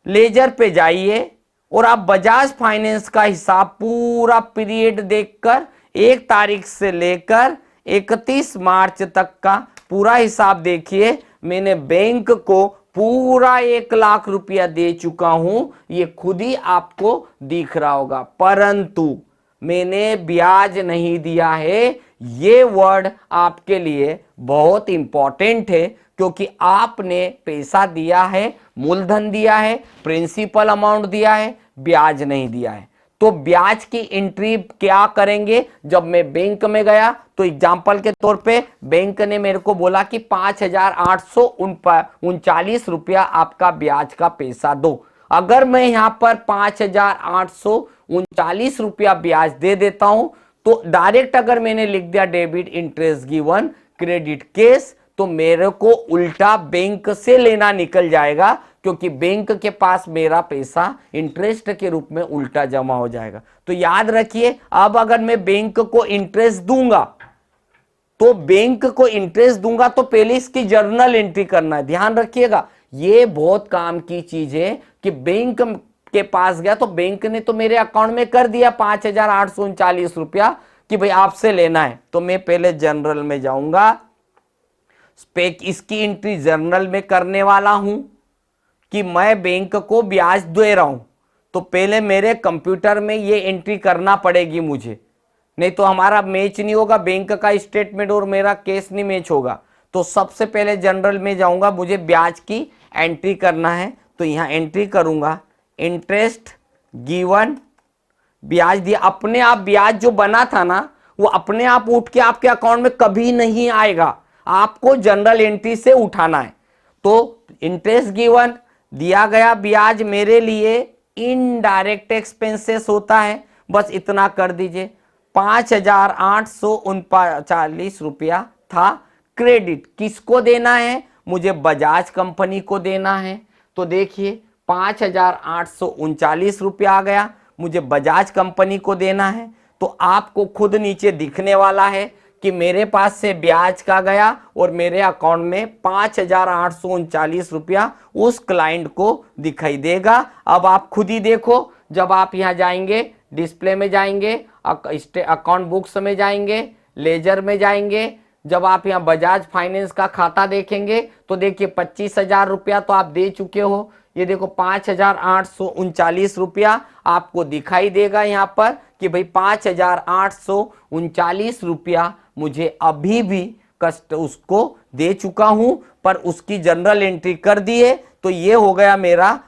लेजर पे जाइए और आप बजाज फाइनेंस का हिसाब पूरा पीरियड देखकर 1 तारीख से लेकर 31 मार्च तक का पूरा हिसाब देखिए। मैंने बैंक को पूरा 1 लाख रुपया दे चुका हूं, ये खुद ही आपको दिख रहा होगा, परंतु मैंने ब्याज नहीं दिया है। ये वर्ड आपके लिए बहुत इंपॉर्टेंट है क्योंकि आपने पैसा दिया है, मूलधन दिया है, प्रिंसिपल अमाउंट दिया है, ब्याज नहीं दिया है। तो ब्याज की एंट्री क्या करेंगे? जब मैं बैंक में गया तो एग्जाम्पल के तौर पे बैंक ने मेरे को बोला कि 5,839 रुपया आपका ब्याज का पैसा दो। अगर मैं यहां पर 5,839 रुपया ब्याज दे देता हूं तो डायरेक्ट अगर मैंने लिख दिया debit interest given credit case, तो मेरे को उल्टा बैंक से लेना निकल जाएगा क्योंकि बैंक के पास मेरा पैसा इंटरेस्ट के रूप में उल्टा जमा हो जाएगा। तो याद रखिए, अब अगर मैं बैंक को इंटरेस्ट दूंगा तो पहले इसकी जर्नल एंट्री करना है। ध्यान रखिएगा, ये बहुत काम की चीज है कि बैंक के पास गया तो बैंक ने तो मेरे अकाउंट में कर दिया 5,839 रुपया कि भाई आपसे लेना है। तो मैं पहले जनरल में जाऊंगा, इसकी एंट्री जर्नल में करने वाला हूं कि मैं बैंक को ब्याज दे रहा हूं। तो पहले मेरे कंप्यूटर में ये एंट्री करना पड़ेगी मुझे, नहीं तो हमारा मैच नहीं होगा, बैंक का स्टेटमेंट और मेरा केस नहीं मैच होगा। तो सबसे पहले जनरल में जाऊंगा, मुझे ब्याज की एंट्री करना है। तो यहां एंट्री करूंगा, इंटरेस्ट गिवन, ब्याज दिया। अपने आप ब्याज जो बना था ना वो अपने आप उठ के आपके अकाउंट में कभी नहीं आएगा, आपको जनरल एंट्री से उठाना है। तो इंटरेस्ट गिवन दिया गया, ब्याज मेरे लिए इनडायरेक्ट एक्सपेंसेस होता है, बस इतना कर दीजिए। 5,839 रुपया था। क्रेडिट किसको देना है? मुझे बजाज कंपनी को देना है। तो देखिए 5,839 रुपया आ गया, मुझे बजाज कंपनी को देना है। तो आपको खुद नीचे दिखने वाला है कि मेरे पास से ब्याज का गया और मेरे अकाउंट में 5,839 रुपया उस क्लाइंट को दिखाई देगा। अब आप खुद ही देखो, जब आप यहां जाएंगे, डिस्प्ले में जाएंगे, अकाउंट बुक्स में जाएंगे, लेजर में जाएंगे, जब आप यहाँ बजाज फाइनेंस का खाता देखेंगे तो देखिए 25,000 रुपया तो आप दे चुके हो। ये देखो 5,839 रुपया आपको दिखाई देगा यहाँ पर कि भाई 5,839 रुपया मुझे अभी भी कष्ट उसको दे चुका हूं, पर उसकी जनरल एंट्री कर दी है। तो ये हो गया मेरा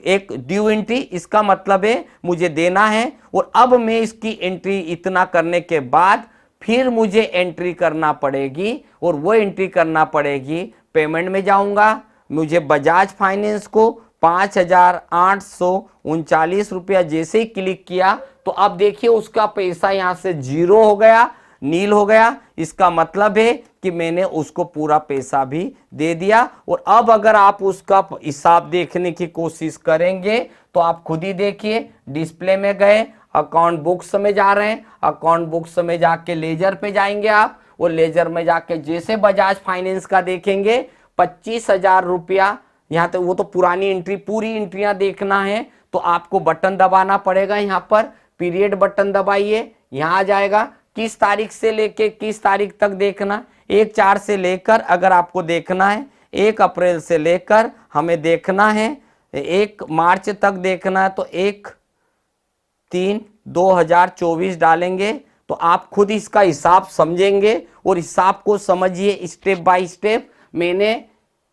एक ड्यू एंट्री, इसका मतलब है मुझे देना है। और अब मैं इसकी एंट्री इतना करने के बाद फिर मुझे एंट्री करना पड़ेगी, और वो एंट्री करना पड़ेगी पेमेंट में जाऊंगा। मुझे बजाज फाइनेंस को 5,839 रुपया जैसे ही क्लिक किया तो अब देखिए उसका पैसा यहां से जीरो हो गया, नील हो गया। इसका मतलब है कि मैंने उसको पूरा पैसा भी दे दिया। और अब अगर आप उसका हिसाब देखने की कोशिश करेंगे तो आप खुद ही देखिए, डिस्प्ले में गए, अकाउंट बुक्स में जा रहे हैं, अकाउंट बुक्स में जाके लेजर पे जाएंगे आप, और लेजर में जाके जैसे बजाज फाइनेंस का देखेंगे 25,000 रुपया, यहाँ तक वो तो पुरानी एंट्री, पूरी एंट्रियां देखना है तो आपको बटन दबाना पड़ेगा। यहाँ पर पीरियड बटन दबाइए, यहाँ आ जाएगा किस तारीख से लेके किस तारीख तक देखना। 1/4 से लेकर अगर आपको देखना है 1 अप्रैल से लेकर हमें देखना है 1 मार्च तक देखना है, तो 1/3/2024 डालेंगे तो आप खुद इसका हिसाब समझेंगे। और हिसाब को समझिए स्टेप बाय स्टेप। मैंने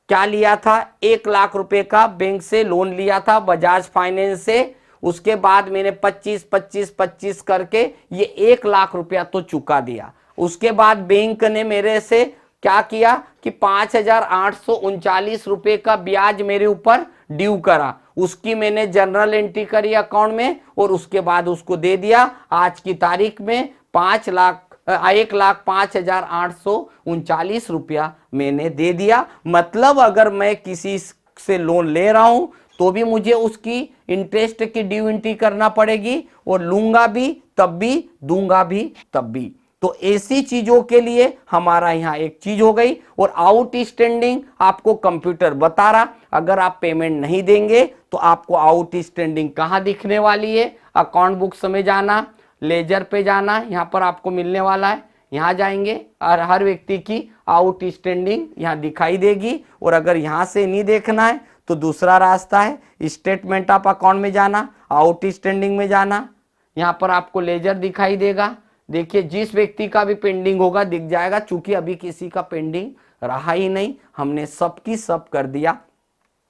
क्या लिया था, 1 लाख रुपए का बैंक से लोन लिया था बजाज फाइनेंस से। उसके बाद मैंने 25 करके ये 1 लाख रुपया तो चुका दिया। उसके बाद बैंक ने मेरे से क्या किया कि 5,839 रुपए का ब्याज मेरे ऊपर ड्यू करा। उसकी मैंने जनरल एंट्री करी अकाउंट में और उसके बाद उसको दे दिया। आज की तारीख में 1,05,839 रुपया मैंने दे दिया। मतलब अगर मैं किसी से लोन ले रहा हूं तो भी मुझे उसकी इंटरेस्ट की ड्यू एंट्री करना पड़ेगी, और लूंगा भी तब भी, दूंगा भी तब भी। तो ऐसी चीजों के लिए हमारा यहाँ एक चीज हो गई। और आउटस्टैंडिंग आपको कंप्यूटर बता रहा, अगर आप पेमेंट नहीं देंगे तो आपको आउटस्टैंडिंग कहाँ दिखने वाली है। अकाउंट बुक्स में जाना, लेजर पे जाना, यहाँ पर आपको मिलने वाला है, यहाँ जाएंगे और हर व्यक्ति की आउटस्टैंडिंग यहाँ दिखाई देगी। और अगर यहाँ से नहीं देखना है तो दूसरा रास्ता है, स्टेटमेंट ऑफ अकाउंट में जाना, आउटस्टैंडिंग में जाना, यहाँ पर आपको लेजर दिखाई देगा। देखिए जिस व्यक्ति का भी पेंडिंग होगा दिख जाएगा, चूंकि अभी किसी का पेंडिंग रहा ही नहीं, हमने सबकी सब कर दिया।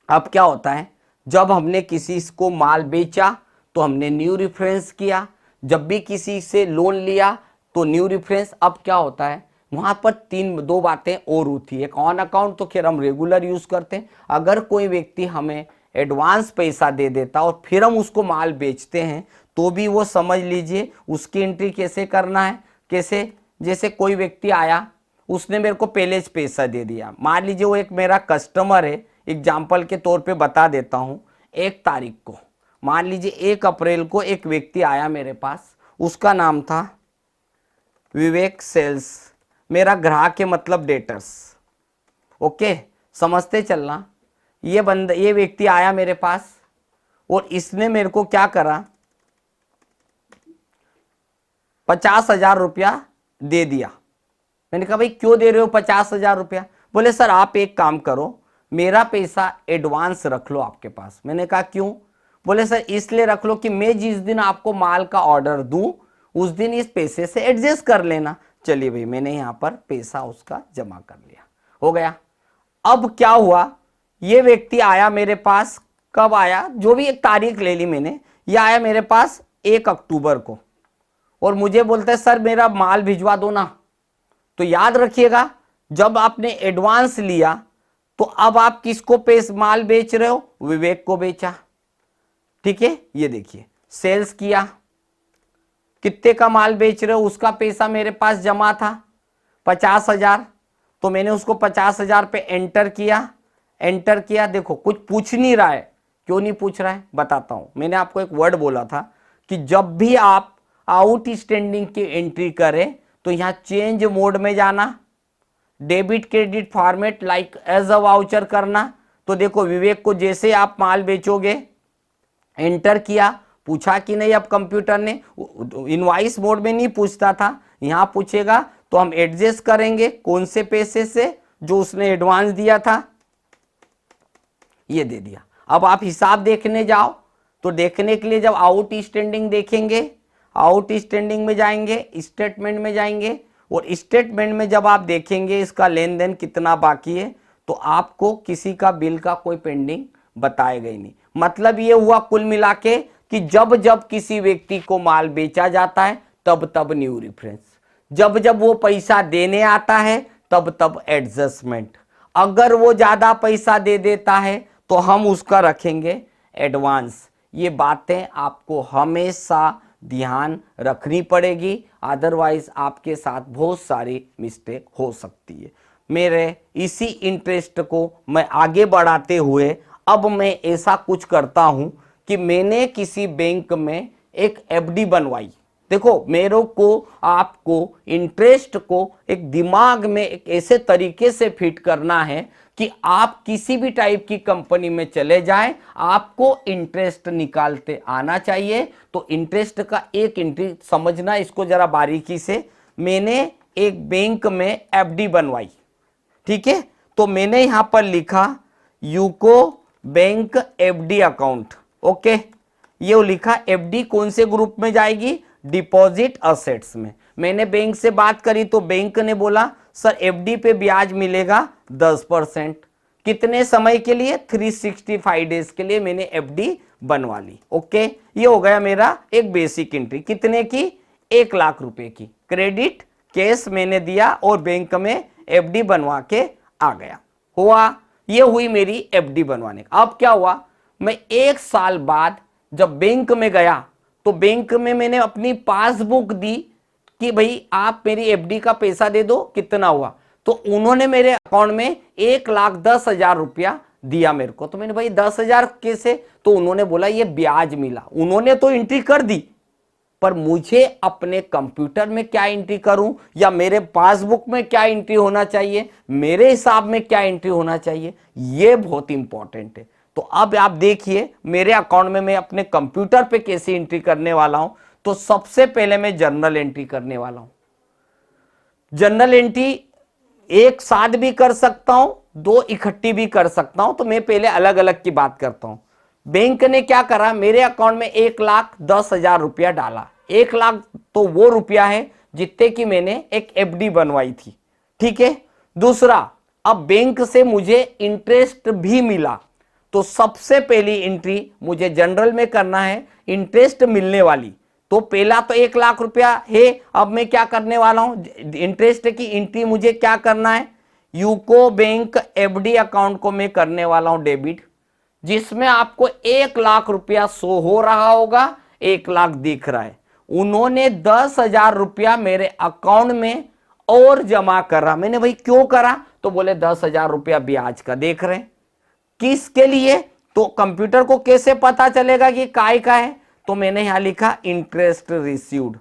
अब क्या होता है, जब हमने किसी को माल बेचा तो हमने न्यू रेफरेंस किया, जब भी किसी से लोन लिया तो न्यू रेफरेंस। अब क्या होता है, वहां पर 2 बातें और होती है। एक ऑन अकाउंट तो खैर हम रेगुलर यूज करते हैं। अगर कोई व्यक्ति हमें एडवांस पैसा दे देता और फिर हम उसको माल बेचते हैं तो भी वो समझ लीजिए उसकी एंट्री कैसे करना है। कैसे, जैसे कोई व्यक्ति आया, उसने मेरे को पहले से पैसा दे दिया। मान लीजिए वो एक मेरा कस्टमर है, एग्जाम्पल के तौर पे बता देता हूं। 1 तारीख को, मान लीजिए 1 अप्रैल को एक व्यक्ति आया मेरे पास, उसका नाम था विवेक सेल्स, मेरा ग्राहक के मतलब डेटर्स। ओके, समझते चलना। ये व्यक्ति आया मेरे पास और इसने मेरे को क्या करा, 50,000 रुपया दे दिया। मैंने कहा भाई क्यों दे रहे हो 50,000 रुपया? बोले सर आप एक काम करो, मेरा पैसा एडवांस रख लो आपके पास। मैंने कहा क्यों? बोले सर इसलिए रख लो कि मैं जिस दिन आपको माल का ऑर्डर दूं उस दिन इस पैसे से एडजस्ट कर लेना। चलिए भाई, मैंने यहां पर पैसा उसका जमा कर लिया, हो गया। अब क्या हुआ, ये व्यक्ति आया मेरे पास, कब आया, जो भी एक तारीख ले ली मैंने, ये आया मेरे पास 1 अक्टूबर को और मुझे बोलता है सर मेरा माल भिजवा दो ना। तो याद रखिएगा, जब आपने एडवांस लिया तो अब आप किसको माल बेच रहे हो? विवेक को बेचा। ठीक है, ये देखिए सेल्स किया, कितने का माल बेच रहे हो, उसका पैसा मेरे पास जमा था 50,000। तो मैंने उसको 50,000 पे एंटर किया। देखो कुछ पूछ नहीं रहा है, क्यों नहीं पूछ रहा है बताता हूं। मैंने आपको एक वर्ड बोला था कि जब भी आप आउटस्टैंडिंग की एंट्री करें तो यहां चेंज मोड में जाना, debit credit format like as a voucher करना। तो देखो विवेक को जैसे आप माल बेचोगे, एंटर किया, पूछा कि नहीं अब कंप्यूटर ने, इनवॉइस मोड में नहीं पूछता था, यहां पूछेगा। तो हम एडजस्ट करेंगे कौन से पैसे से, जो उसने एडवांस दिया था, ये दे दिया। अब आप हिसाब देखने जाओ तो देखने के लिए जब आउटस्टैंडिंग देखेंगे, आउटस्टैंडिंग में जाएंगे, स्टेटमेंट में जाएंगे, और स्टेटमेंट में जब आप देखेंगे इसका लेन देन कितना बाकी है, तो आपको किसी का बिल का कोई पेंडिंग बताएगा ही नहीं। मतलब ये हुआ कुल मिला के कि जब जब किसी व्यक्ति को माल बेचा जाता है तब तब न्यू रेफरेंस, जब जब वो पैसा देने आता है तब तब एडजस्टमेंट। अगर वो ज्यादा पैसा दे देता है तो हम उसका रखेंगे एडवांस। ये बातें आपको हमेशा ध्यान रखनी पड़ेगी, अदरवाइज आपके साथ बहुत सारी मिस्टेक हो सकती है। मेरे इसी इंटरेस्ट को मैं आगे बढ़ाते हुए अब मैं ऐसा कुछ करता हूं कि मैंने किसी बैंक में एक एफडी बनवाई। देखो, मेरे को आपको इंटरेस्ट को एक दिमाग में एक ऐसे तरीके से फिट करना है कि आप किसी भी टाइप की कंपनी में चले जाएं, आपको इंटरेस्ट निकालते आना चाहिए। तो इंटरेस्ट का एक एंट्री समझना, इसको जरा बारीकी से। मैंने एक बैंक में एफडी बनवाई, ठीक है। तो मैंने यहां पर लिखा UCO bank FD account, okay. ये लिखा एफडी कौन से ग्रुप में जाएगी, डिपॉजिट असेट्स में। मैंने बैंक से बात करी तो बैंक ने बोला सर एफडी पे ब्याज मिलेगा 10%। कितने समय के लिए, 365 डेज के लिए मैंने एफडी बनवा ली, ओके। ये हो गया मेरा एक बेसिक एंट्री, कितने की, 1 लाख रुपए की। क्रेडिट कैश मैंने दिया और बैंक में एफडी बनवा के आ गया, हुआ। ये हुई मेरी एफडी बनवाने का। अब क्या हुआ, मैं 1 साल बाद जब बैंक में गया तो बैंक में मैंने अपनी पासबुक दी कि भाई आप मेरी एफडी का पैसा दे दो, कितना हुआ। तो उन्होंने मेरे अकाउंट में 1,10,000 रुपया दिया मेरे को। तो मैंने भाई 10,000 कैसे, तो उन्होंने बोला ये ब्याज मिला। उन्होंने तो एंट्री कर दी, पर मुझे अपने कंप्यूटर में क्या एंट्री करूं या मेरे पासबुक में क्या एंट्री होना चाहिए, मेरे हिसाब में क्या एंट्री होना चाहिए, ये बहुत इंपॉर्टेंट है। तो अब आप देखिए मेरे अकाउंट में मैं अपने कंप्यूटर पे कैसे एंट्री करने वाला हूं। तो सबसे पहले मैं जर्नल एंट्री करने वाला हूं। जर्नल एंट्री एक साथ भी कर सकता हूं, 2 इकट्ठी भी कर सकता हूं। तो मैं पहले अलग अलग की बात करता हूं। बैंक ने क्या करा, मेरे अकाउंट में 1,10,000 रुपया डाला। 1 लाख तो वो रुपया है जितने की मैंने एक एफडी बनवाई थी, ठीक है। दूसरा, अब बैंक से मुझे इंटरेस्ट भी मिला। तो सबसे पहली एंट्री मुझे जनरल में करना है, इंटरेस्ट मिलने वाली। तो पहला तो 1 लाख रुपया है। अब मैं क्या करने वाला हूं, इंटरेस्ट की एंट्री मुझे क्या करना है, यूको बैंक एफडी अकाउंट को मैं करने वाला हूं डेबिट, जिसमें आपको 1 लाख रुपया शो हो रहा होगा, 1 लाख दिख रहा है। उन्होंने 10,000 रुपया मेरे अकाउंट में और जमा करा। मैंने भाई क्यों करा, तो बोले 10,000 रुपया ब्याज का देख रहे हैं। किसके लिए, तो कंप्यूटर को कैसे पता चलेगा कि काय का है, तो मैंने यहां लिखा interest received,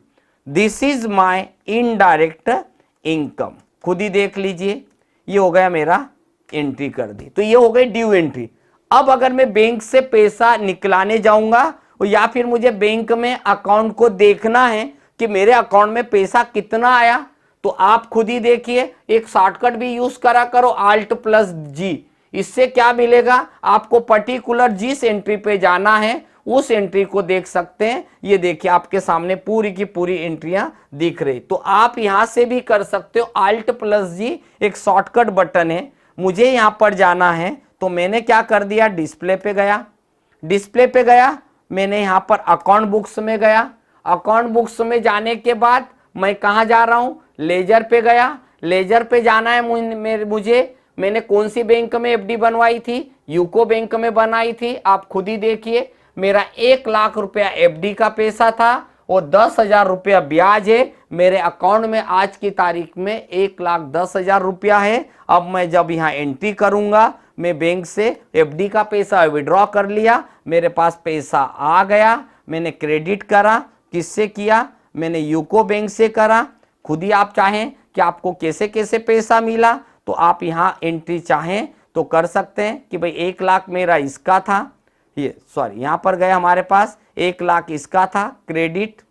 this is my indirect income. खुद ही देख लीजिए, ये हो गया मेरा, एंट्री कर दी। तो ये हो गई ड्यू एंट्री। अब अगर मैं बैंक से पैसा निकलाने जाऊंगा या फिर मुझे बैंक में अकाउंट को देखना है कि मेरे अकाउंट में पैसा कितना आया, तो आप खुद ही देखिए, एक शॉर्टकट भी यूज करा करो, Alt+G। इससे क्या मिलेगा, आपको पर्टिकुलर जिस एंट्री पे जाना है उस एंट्री को देख सकते हैं। ये देखिए आपके सामने पूरी की पूरी एंट्रियां दिख रही। तो आप यहां से भी कर सकते हो, Alt+G एक शॉर्टकट बटन है। मुझे यहां पर जाना है तो मैंने क्या कर दिया, डिस्प्ले पे गया। डिस्प्ले पे गया, मैंने यहां पर अकाउंट बुक्स में गया। अकाउंट बुक्स में जाने के बाद मैं कहां जा रहा हूं, लेजर पे गया। लेजर पे जाना है मुझे, मैंने कौन सी बैंक में एफडी बनवाई थी, यूको बैंक में बनाई थी। आप खुद ही देखिए, मेरा 1 लाख रुपया एफडी का पैसा था और 10,000 रुपया ब्याज है। मेरे अकाउंट में आज की तारीख में 1,10,000 रुपया है। अब मैं जब यहाँ एंट्री करूंगा, मैं बैंक से एफडी का पैसा विड्रॉ कर लिया, मेरे पास पैसा आ गया। मैंने क्रेडिट करा, किससे किया, मैंने यूको बैंक से करा। खुद ही आप चाहें कि आपको कैसे कैसे पैसा मिला, तो आप यहाँ एंट्री चाहें तो कर सकते हैं कि भाई 1 लाख मेरा इसका था, ये सॉरी यहाँ पर गए हमारे पास 1 लाख इसका था क्रेडिट।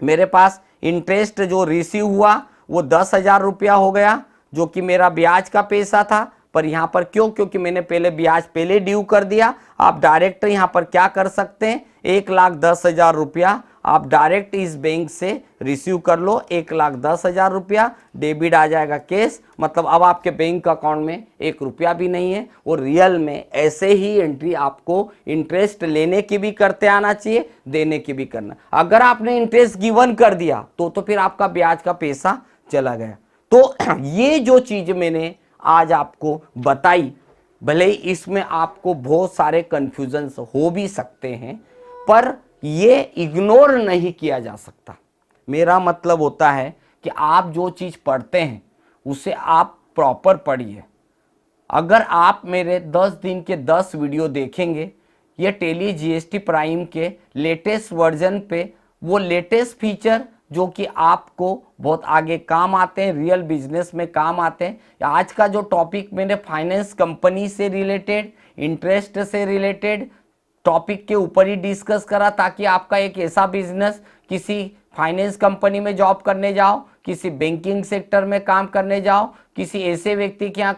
मेरे पास इंटरेस्ट जो रिसीव हुआ वो 10,000 रुपया हो गया जो कि मेरा ब्याज का पैसा था। पर यहाँ पर क्यों? क्योंकि मैंने पहले ब्याज पहले ड्यू कर दिया। आप डायरेक्ट यहाँ पर क्या कर सकते हैं, 1,10,000 रुपया आप डायरेक्ट इस बैंक से रिसीव कर लो। 1,10,000 रुपया डेबिट आ जाएगा कैश, मतलब अब आपके बैंक अकाउंट में 1 रुपया भी नहीं है। और रियल में ऐसे ही एंट्री आपको इंटरेस्ट लेने की भी करते आना चाहिए, देने की भी करना। अगर आपने इंटरेस्ट गिवन कर दिया तो फिर आपका ब्याज का पैसा चला गया। तो ये जो चीज मैंने आज आपको बताई, भले ही इसमें आपको बहुत सारे कंफ्यूजन्स हो भी सकते हैं, पर ये इग्नोर नहीं किया जा सकता। मेरा मतलब होता है कि आप जो चीज पढ़ते हैं उसे आप प्रॉपर पढ़िए। अगर आप मेरे 10 दिन के 10 वीडियो देखेंगे, ये टेली जीएसटी प्राइम के लेटेस्ट वर्जन पे वो लेटेस्ट फीचर जो कि आपको बहुत आगे काम आते हैं, रियल बिजनेस में काम आते हैं। आज का जो टॉपिक मैंने फाइनेंस कंपनी से रिलेटेड, इंटरेस्ट से रिलेटेड टॉपिक के ऊपर ही डिस्कस करा, ताकि आपका एक ऐसा बिजनेस, किसी फाइनेंस कंपनी में जॉब करने जाओ, किसी बैंकिंग सेक्टर में काम करने जाओ, किसी ऐसे व्यक्ति के यहाँ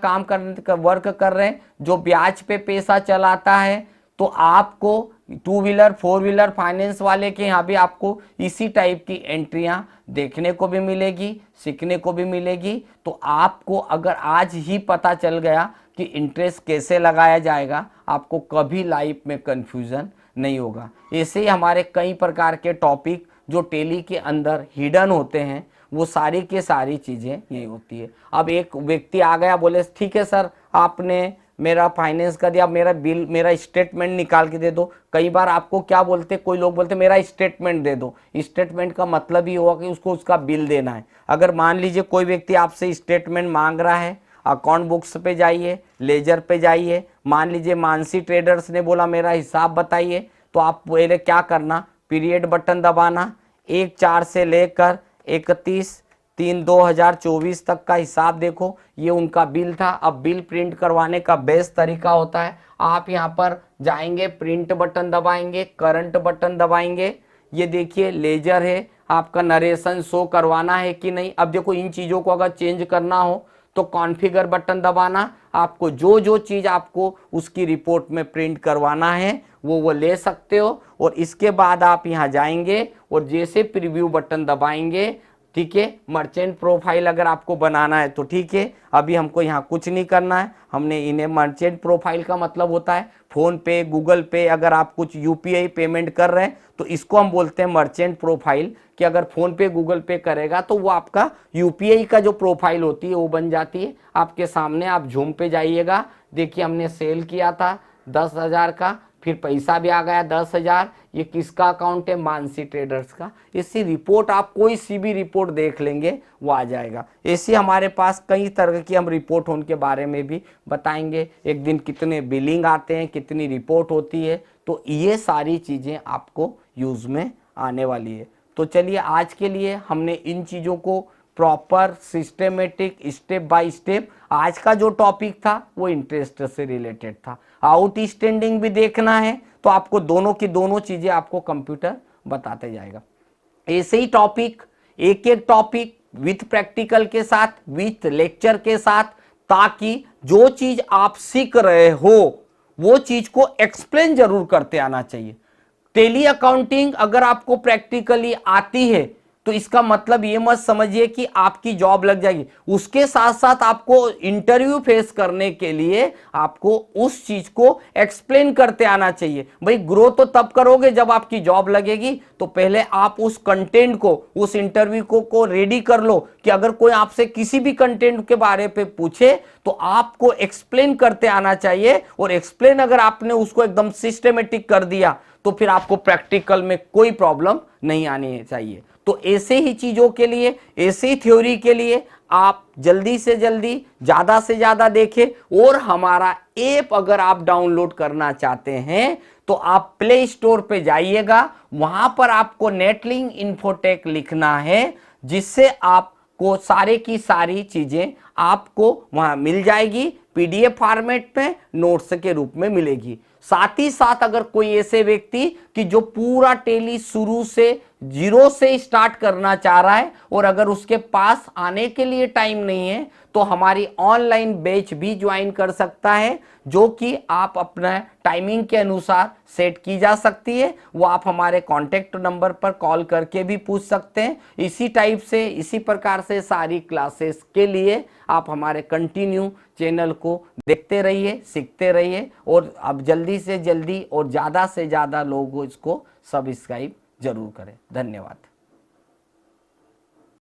वर्क कर रहे हैं जो ब्याज पे पैसा चलाता है, तो आपको 2 व्हीलर 4 व्हीलर फाइनेंस वाले के यहाँ भी आपको इसी टाइप की एंट्रियां देखने को भी मिलेगी, सीखने को भी मिलेगी। तो आपको अगर आज ही पता चल गया कि इंटरेस्ट कैसे लगाया जाएगा, आपको कभी लाइफ में कंफ्यूजन नहीं होगा। ऐसे ही हमारे कई प्रकार के टॉपिक जो टेली के अंदर हिडन होते हैं, वो सारी के सारी चीज़ें यही होती है। अब एक व्यक्ति आ गया, बोले ठीक है सर आपने मेरा फाइनेंस कर दिया, मेरा बिल, मेरा स्टेटमेंट निकाल के दे दो। कई बार आपको क्या बोलते, कोई लोग बोलते मेरा स्टेटमेंट दे दो। स्टेटमेंट का मतलब ही हुआ कि उसको उसका बिल देना है। अगर मान लीजिए कोई व्यक्ति आपसे स्टेटमेंट मांग रहा है, अकाउंट बुक्स पे जाइए, लेजर पे जाइए। मान लीजिए मानसी ट्रेडर्स ने बोला मेरा हिसाब बताइए, तो आप पहले क्या करना, पीरियड बटन दबाना, 1/4 से लेकर 31/3/2024 तक का हिसाब देखो, ये उनका बिल था। अब बिल प्रिंट करवाने का बेस्ट तरीका होता है, आप यहाँ पर जाएंगे, प्रिंट बटन दबाएंगे, करंट बटन दबाएंगे। ये देखिए लेजर है, आपका नरेशन शो करवाना है कि नहीं। अब देखो इन चीज़ों को अगर चेंज करना हो तो कॉन्फ़िगर बटन दबाना, आपको जो जो चीज़ आपको उसकी रिपोर्ट में प्रिंट करवाना है वो ले सकते हो। और इसके बाद आप यहाँ जाएंगे और जैसे प्रीव्यू बटन दबाएंगे, ठीक है, मर्चेंट प्रोफाइल अगर आपको बनाना है तो ठीक है। अभी हमको यहाँ कुछ नहीं करना है, हमने इन्हें मर्चेंट प्रोफाइल का मतलब होता है फ़ोन पे, गूगल पे, अगर आप कुछ यूपीआई पेमेंट कर रहे हैं तो इसको हम बोलते हैं मर्चेंट प्रोफाइल। कि अगर फ़ोन पे गूगल पे करेगा तो वो आपका यूपीआई का जो प्रोफाइल होती है वो बन जाती है आपके सामने। आप झूम पे जाइएगा, देखिए हमने सेल किया था 10,000 का, फिर पैसा भी आ गया 10,000। ये किसका अकाउंट है, मानसी ट्रेडर्स का। इसी रिपोर्ट आप कोई सी भी रिपोर्ट देख लेंगे वो आ जाएगा। ऐसे हमारे पास कई तरह की हम रिपोर्ट उनके बारे में भी बताएंगे, एक दिन कितने बिलिंग आते हैं, कितनी रिपोर्ट होती है, तो ये सारी चीज़ें आपको यूज़ में आने वाली है। तो चलिए आज के लिए हमने इन चीज़ों को proper systematic step by step, आज का जो टॉपिक था वो इंटरेस्ट से रिलेटेड था। आउटस्टैंडिंग भी देखना है तो आपको दोनों की दोनों चीजें आपको कंप्यूटर बताते जाएगा। ऐसे ही टॉपिक, एक एक टॉपिक विथ प्रैक्टिकल के साथ, विथ लेक्चर के साथ, ताकि जो चीज आप सीख रहे हो वो चीज को एक्सप्लेन जरूर करते आना चाहिए। टेली अकाउंटिंग अगर आपको प्रैक्टिकली आती है तो इसका मतलब ये मत समझिए कि आपकी जॉब लग जाएगी। उसके साथ साथ आपको इंटरव्यू फेस करने के लिए आपको उस चीज को एक्सप्लेन करते आना चाहिए। भाई ग्रो तो तब करोगे जब आपकी जॉब लगेगी, तो पहले आप उस कंटेंट को, उस इंटरव्यू को रेडी कर लो कि अगर कोई आपसे किसी भी कंटेंट के बारे पे पूछे तो आपको एक्सप्लेन करते आना चाहिए। और एक्सप्लेन अगर आपने उसको एकदम सिस्टमेटिक कर दिया तो फिर आपको प्रैक्टिकल में कोई प्रॉब्लम नहीं आनी चाहिए। तो ऐसे ही चीजों के लिए, ऐसे ही थ्योरी के लिए आप जल्दी से जल्दी, ज्यादा से ज्यादा देखें। और हमारा ऐप अगर आप डाउनलोड करना चाहते हैं तो आप प्ले स्टोर पे जाइएगा, वहां पर आपको नेटलिंक इन्फोटेक लिखना है, जिससे आपको सारे की सारी चीजें आपको वहां मिल जाएगी। पीडीएफ फॉर्मेट में नोट्स के रूप में मिलेगी। साथ ही साथ अगर कोई ऐसे व्यक्ति कि जो पूरा टेली शुरू से जीरो से स्टार्ट करना चाह रहा है और अगर उसके पास आने के लिए टाइम नहीं है तो हमारी ऑनलाइन बैच भी ज्वाइन कर सकता है, जो कि आप अपना टाइमिंग के अनुसार सेट की जा सकती है। वो आप हमारे कॉन्टेक्ट नंबर पर कॉल करके भी पूछ सकते हैं। इसी टाइप से, इसी प्रकार से सारी क्लासेस के लिए आप हमारे कंटिन्यू चैनल को देखते रहिए, सीखते रहिए और अब जल्दी से जल्दी और ज़्यादा से ज़्यादा लोग इसको सब्सक्राइब जरूर करें। धन्यवाद।